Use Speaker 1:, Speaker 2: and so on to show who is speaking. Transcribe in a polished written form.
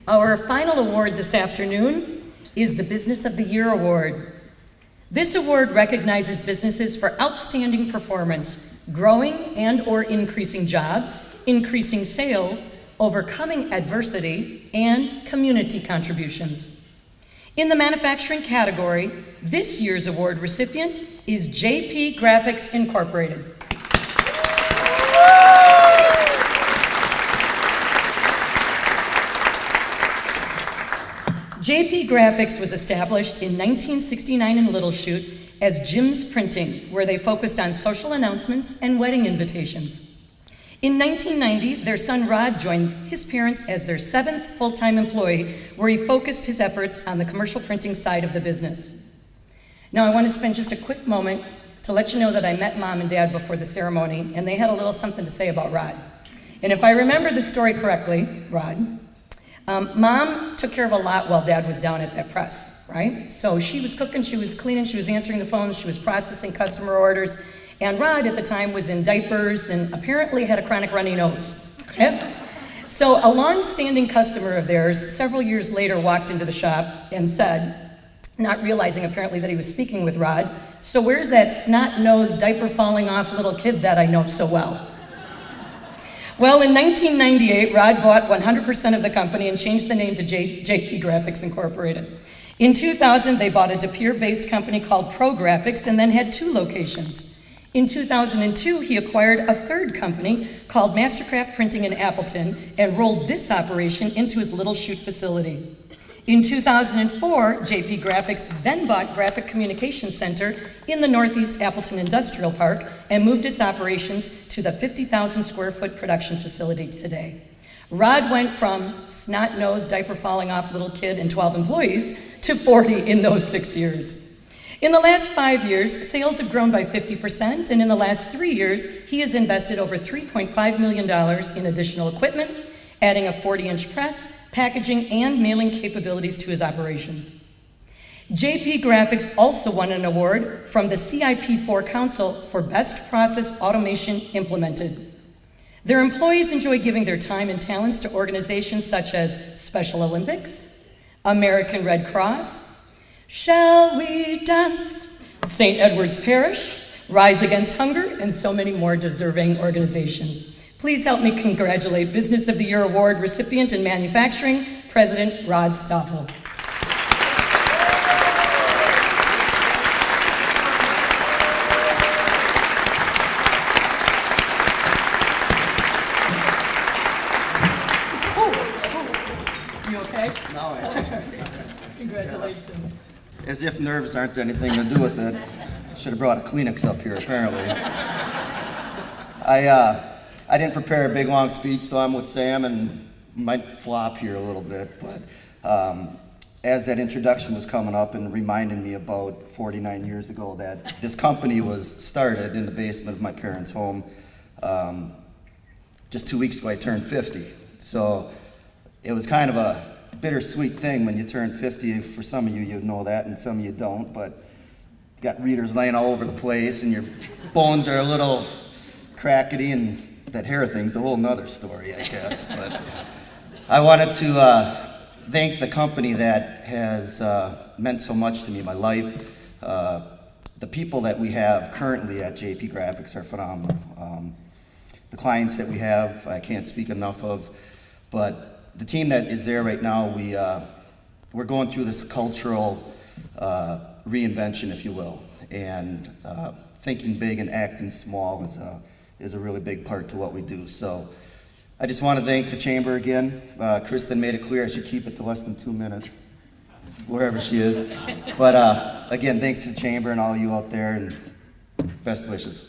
Speaker 1: Our final award this afternoon is the Business of the Year Award. This award recognizes businesses for outstanding performance, growing and/or increasing jobs, increasing sales, overcoming adversity, and community contributions. In the manufacturing category, this year's award recipient is JP Graphics Incorporated. JP Graphics was established in 1969 in Little Chute as Jim's Printing, where they focused on social announcements and wedding invitations. In 1990, their son Rod joined his parents as their 7th full-time employee, where he focused his efforts on the commercial printing side of the business. Now, I want to spend just a quick moment to let you know that I met Mom and Dad before the ceremony, and they had a little something to say about Rod. And if I remember the story correctly, Rod, Mom took care of a lot while Dad was down at that press, right? So she was cooking, she was cleaning, she was answering the phones, she was processing customer orders, and Rod at the time was in diapers and apparently had a chronic runny nose. Okay? So a long-standing customer of theirs several years later walked into the shop and said, not realizing apparently that he was speaking with Rod, "So where's that snot-nosed, diaper-falling-off little kid that I know so well?" Well, in 1998, Rod bought 100% of the company and changed the name to JP Graphics Incorporated. In 2000, they bought a De Pere-based company called Pro Graphics and then had 2 locations. In 2002, he acquired a 3rd company called Mastercraft Printing in Appleton and rolled this operation into his Little Chute facility. In 2004, JP Graphics then bought Graphic Communications Center in the Northeast Appleton Industrial Park and moved its operations to the 50,000 square foot production facility today. Rod went from snot-nosed, diaper-falling-off little kid and 12 employees to 40 in those 6 years. In the last 5 years, sales have grown by 50%, and in the last 3 years, he has invested over $3.5 million in additional equipment, adding a 40-inch press, packaging, and mailing capabilities to his operations. JP Graphics also won an award from the CIP4 Council for Best Process Automation Implemented. Their employees enjoy giving their time and talents to organizations such as Special Olympics, American Red Cross, Shall We Dance, St. Edward's Parish, Rise Against Hunger, and so many more deserving organizations. Please help me congratulate Business of the Year Award recipient in manufacturing, President Rod Stoffel. You okay?
Speaker 2: No.
Speaker 1: Congratulations.
Speaker 2: As if nerves aren't anything to do with it. Should have brought a Kleenex up here, apparently. I didn't prepare a big long speech, so I'm with Sam and might flop here a little bit, but as that introduction was coming up and reminding me about 49 years ago that this company was started in the basement of my parents' home. Just 2 weeks ago I turned 50, so it was kind of a bittersweet thing when you turn 50. For some of you, you know that, and some of you don't, but you got readers laying all over the place and your bones are a little crackety, and that hair thing's a whole nother story, I guess. But I wanted to thank the company that has meant so much to me in my life. The people that we have currently at JP Graphics are phenomenal. The clients that we have, I can't speak enough of, but the team that is there right now, we're going through this cultural reinvention, if you will, and thinking big and acting small is a really big part to what we do. So I just want to thank the chamber again. Kristen made it clear I should keep it to less than 2 minutes, wherever she is. But again, thanks to the chamber and all you out there, and best wishes.